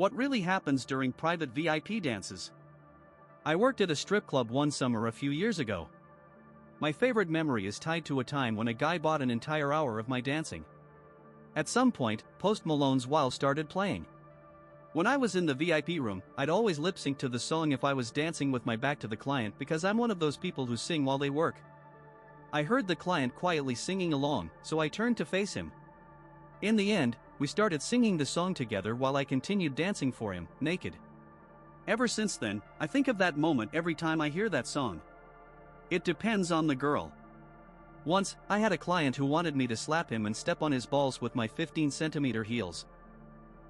What really happens during private VIP dances? I worked at a strip club one summer a few years ago. My favorite memory is tied to a time when a guy bought an entire hour of my dancing. At some point, Post Malone's Wild started playing. When I was in the VIP room, I'd always lip sync to the song if I was dancing with my back to the client because I'm one of those people who sing while they work. I heard the client quietly singing along, so I turned to face him. In the end, we started singing the song together while I continued dancing for him, naked. Ever since then, I think of that moment every time I hear that song. It depends on the girl. Once, I had a client who wanted me to slap him and step on his balls with my 15-centimeter heels.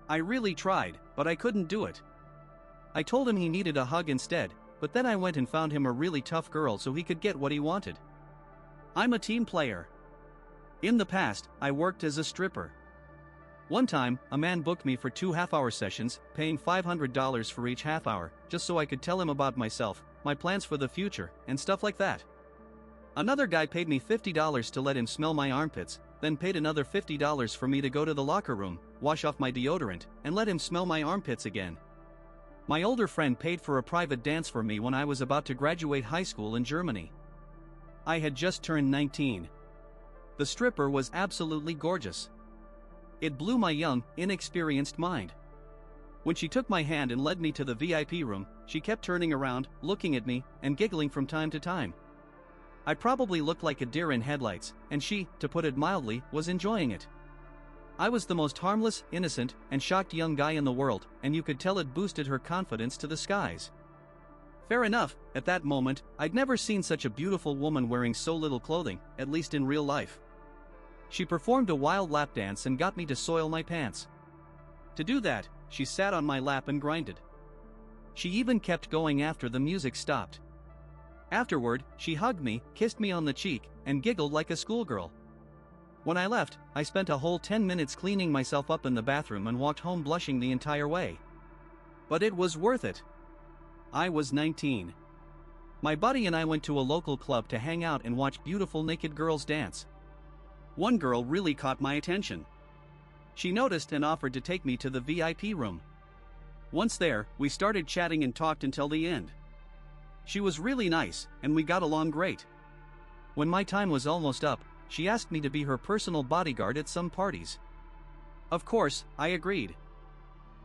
I really tried, but I couldn't do it. I told him he needed a hug instead, but then I went and found him a really tough girl so he could get what he wanted. I'm a team player. In the past, I worked as a stripper. One time, a man booked me for 2 half-hour sessions, paying $500 for each half hour, just so I could tell him about myself, my plans for the future, and stuff like that. Another guy paid me $50 to let him smell my armpits, then paid another $50 for me to go to the locker room, wash off my deodorant, and let him smell my armpits again. My older friend paid for a private dance for me when I was about to graduate high school in Germany. I had just turned 19. The stripper was absolutely gorgeous. It blew my young, inexperienced mind. When she took my hand and led me to the VIP room, she kept turning around, looking at me, and giggling from time to time. I probably looked like a deer in headlights, and she, to put it mildly, was enjoying it. I was the most harmless, innocent, and shocked young guy in the world, and you could tell it boosted her confidence to the skies. Fair enough, at that moment, I'd never seen such a beautiful woman wearing so little clothing, at least in real life. She performed a wild lap dance and got me to soil my pants. To do that, she sat on my lap and grinded. She even kept going after the music stopped. Afterward, she hugged me, kissed me on the cheek, and giggled like a schoolgirl. When I left, I spent a whole 10 minutes cleaning myself up in the bathroom and walked home blushing the entire way. But it was worth it. I was 19. My buddy and I went to a local club to hang out and watch beautiful naked girls dance. One girl really caught my attention. She noticed and offered to take me to the VIP room. Once there, we started chatting and talked until the end. She was really nice, and we got along great. When my time was almost up, she asked me to be her personal bodyguard at some parties. Of course, I agreed.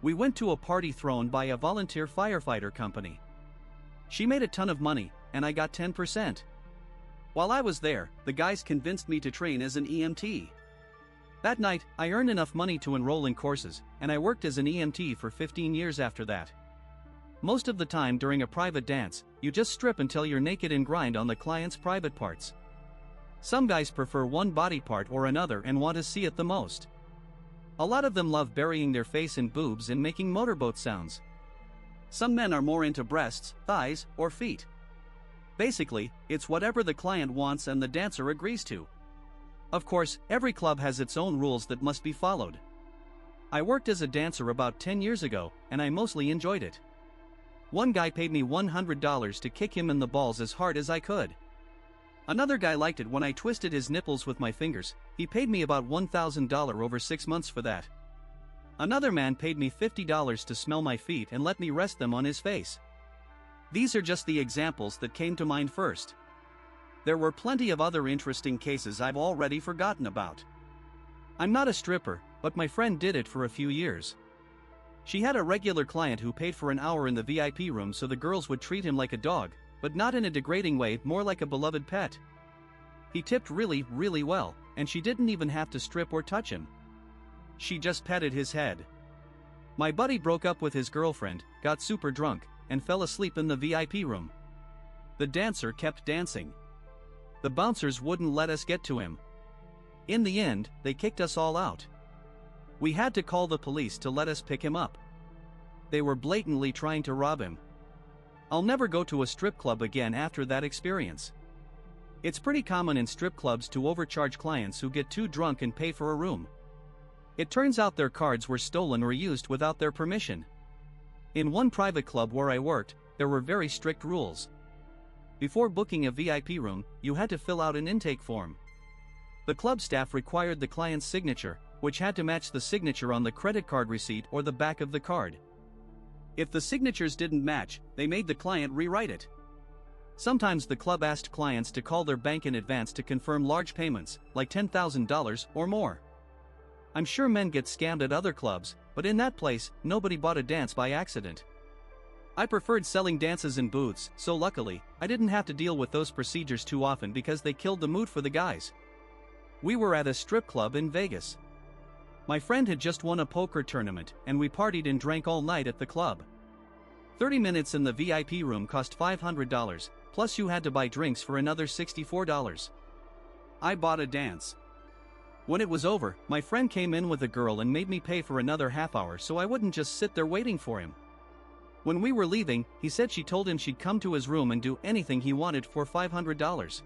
We went to a party thrown by a volunteer firefighter company. She made a ton of money, and I got 10%. While I was there, the guys convinced me to train as an EMT. That night, I earned enough money to enroll in courses, and I worked as an EMT for 15 years after that. Most of the time during a private dance, you just strip until you're naked and grind on the client's private parts. Some guys prefer one body part or another and want to see it the most. A lot of them love burying their face in boobs and making motorboat sounds. Some men are more into breasts, thighs, or feet. Basically, it's whatever the client wants and the dancer agrees to. Of course, every club has its own rules that must be followed. I worked as a dancer about 10 years ago, and I mostly enjoyed it. One guy paid me $100 to kick him in the balls as hard as I could. Another guy liked it when I twisted his nipples with my fingers. He paid me about $1,000 over 6 months for that. Another man paid me $50 to smell my feet and let me rest them on his face. These are just the examples that came to mind first. There were plenty of other interesting cases I've already forgotten about. I'm not a stripper, but my friend did it for a few years. She had a regular client who paid for an hour in the VIP room so the girls would treat him like a dog, but not in a degrading way, more like a beloved pet. He tipped really, really well, and she didn't even have to strip or touch him. She just petted his head. My buddy broke up with his girlfriend, got super drunk, and fell asleep in the VIP room. The dancer kept dancing. The bouncers wouldn't let us get to him. In the end, they kicked us all out. We had to call the police to let us pick him up. They were blatantly trying to rob him. I'll never go to a strip club again after that experience. It's pretty common in strip clubs to overcharge clients who get too drunk and pay for a room. It turns out their cards were stolen or used without their permission. In one private club where I worked, there were very strict rules. Before booking a VIP room, you had to fill out an intake form. The club staff required the client's signature, which had to match the signature on the credit card receipt or the back of the card. If the signatures didn't match, they made the client rewrite it. Sometimes the club asked clients to call their bank in advance to confirm large payments, like $10,000 or more. I'm sure men get scammed at other clubs, but in that place, nobody bought a dance by accident. I preferred selling dances in booths, so luckily, I didn't have to deal with those procedures too often because they killed the mood for the guys. We were at a strip club in Vegas. My friend had just won a poker tournament, and we partied and drank all night at the club. 30 minutes in the VIP room cost $500, plus you had to buy drinks for another $64. I bought a dance. When it was over, my friend came in with a girl and made me pay for another half hour so I wouldn't just sit there waiting for him. When we were leaving, he said she told him she'd come to his room and do anything he wanted for $500.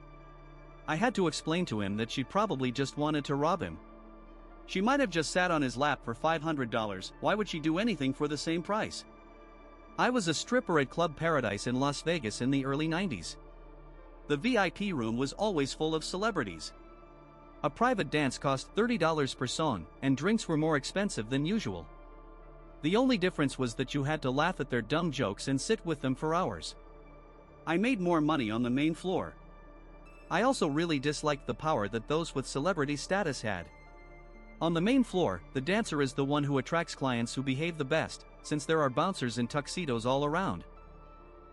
I had to explain to him that she probably just wanted to rob him. She might have just sat on his lap for $500, why would she do anything for the same price? I was a stripper at Club Paradise in Las Vegas in the early 90s. The VIP room was always full of celebrities. A private dance cost $30 per song, and drinks were more expensive than usual. The only difference was that you had to laugh at their dumb jokes and sit with them for hours. I made more money on the main floor. I also really disliked the power that those with celebrity status had. On the main floor, the dancer is the one who attracts clients who behave the best, since there are bouncers in tuxedos all around.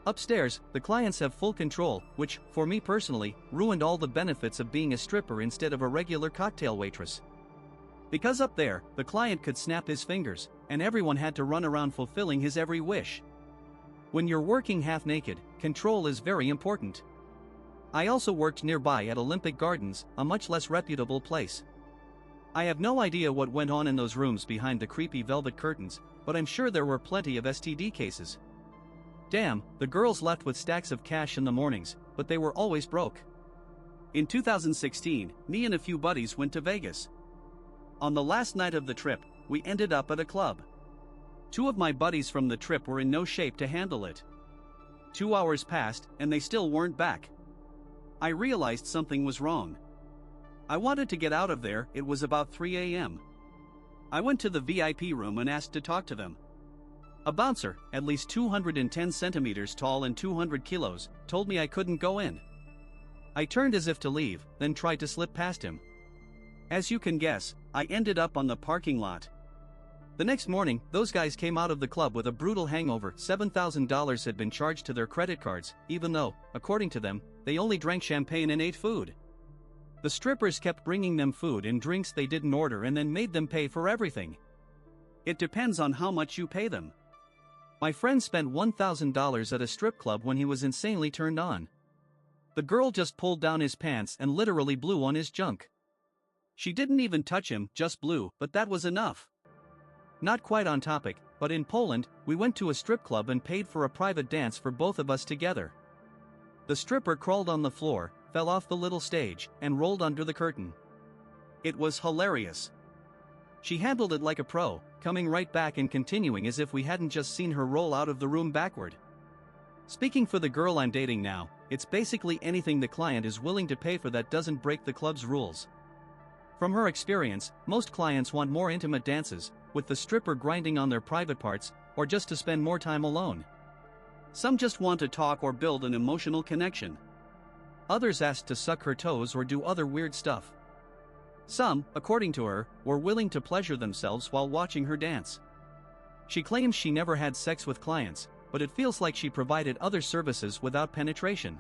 Upstairs, the clients have full control, which, for me personally, ruined all the benefits of being a stripper instead of a regular cocktail waitress. Because up there, the client could snap his fingers, and everyone had to run around fulfilling his every wish. When you're working half naked, control is very important. I also worked nearby at Olympic Gardens, a much less reputable place. I have no idea what went on in those rooms behind the creepy velvet curtains, but I'm sure there were plenty of STD cases. Damn, the girls left with stacks of cash in the mornings, but they were always broke. In 2016, me and a few buddies went to Vegas. On the last night of the trip, we ended up at a club. 2 of my buddies from the trip were in no shape to handle it. 2 hours passed, and they still weren't back. I realized something was wrong. I wanted to get out of there, it was about 3 a.m. I went to the VIP room and asked to talk to them. A bouncer, at least 210 centimeters tall and 200 kilos, told me I couldn't go in. I turned as if to leave, then tried to slip past him. As you can guess, I ended up on the parking lot. The next morning, those guys came out of the club with a brutal hangover. $7,000 had been charged to their credit cards, even though, according to them, they only drank champagne and ate food. The strippers kept bringing them food and drinks they didn't order and then made them pay for everything. It depends on how much you pay them. My friend spent $1,000 at a strip club when he was insanely turned on. The girl just pulled down his pants and literally blew on his junk. She didn't even touch him, just blew, but that was enough. Not quite on topic, but in Poland, we went to a strip club and paid for a private dance for both of us together. The stripper crawled on the floor, fell off the little stage, and rolled under the curtain. It was hilarious. She handled it like a pro, coming right back and continuing as if we hadn't just seen her roll out of the room backward. Speaking for the girl I'm dating now, it's basically anything the client is willing to pay for that doesn't break the club's rules. From her experience, most clients want more intimate dances, with the stripper grinding on their private parts, or just to spend more time alone. Some just want to talk or build an emotional connection. Others asked to suck her toes or do other weird stuff. Some, according to her, were willing to pleasure themselves while watching her dance. She claims she never had sex with clients, but it feels like she provided other services without penetration.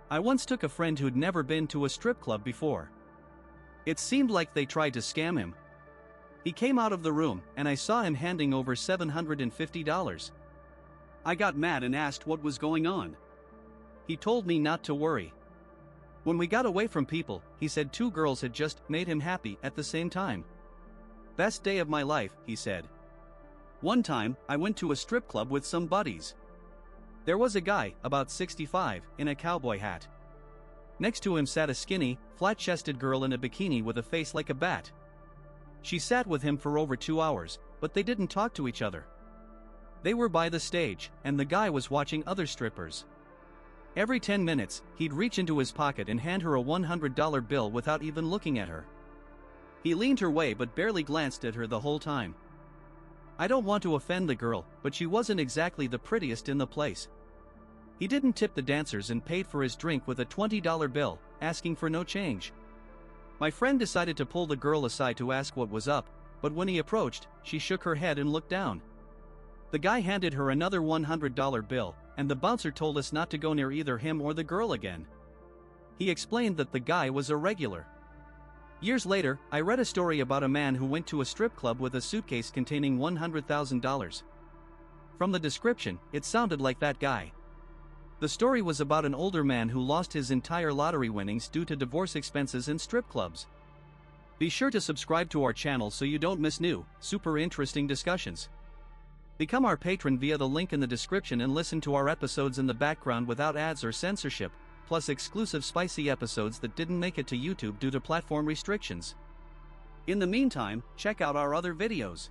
I once took a friend who'd never been to a strip club before. It seemed like they tried to scam him. He came out of the room, and I saw him handing over $750. I got mad and asked what was going on. He told me not to worry. When we got away from people, he said 2 girls had just made him happy at the same time. Best day of my life, he said. One time, I went to a strip club with some buddies. There was a guy, about 65, in a cowboy hat. Next to him sat a skinny, flat-chested girl in a bikini with a face like a bat. She sat with him for over 2 hours, but they didn't talk to each other. They were by the stage, and the guy was watching other strippers. Every 10 minutes, he'd reach into his pocket and hand her a $100 bill without even looking at her. He leaned her way but barely glanced at her the whole time. I don't want to offend the girl, but she wasn't exactly the prettiest in the place. He didn't tip the dancers and paid for his drink with a $20 bill, asking for no change. My friend decided to pull the girl aside to ask what was up, but when he approached, she shook her head and looked down. The guy handed her another $100 bill, and the bouncer told us not to go near either him or the girl again. He explained that the guy was a regular. Years later, I read a story about a man who went to a strip club with a suitcase containing $100,000. From the description, it sounded like that guy. The story was about an older man who lost his entire lottery winnings due to divorce expenses in strip clubs. Be sure to subscribe to our channel so you don't miss new, super interesting discussions. Become our patron via the link in the description and listen to our episodes in the background without ads or censorship, plus exclusive spicy episodes that didn't make it to YouTube due to platform restrictions. In the meantime, check out our other videos.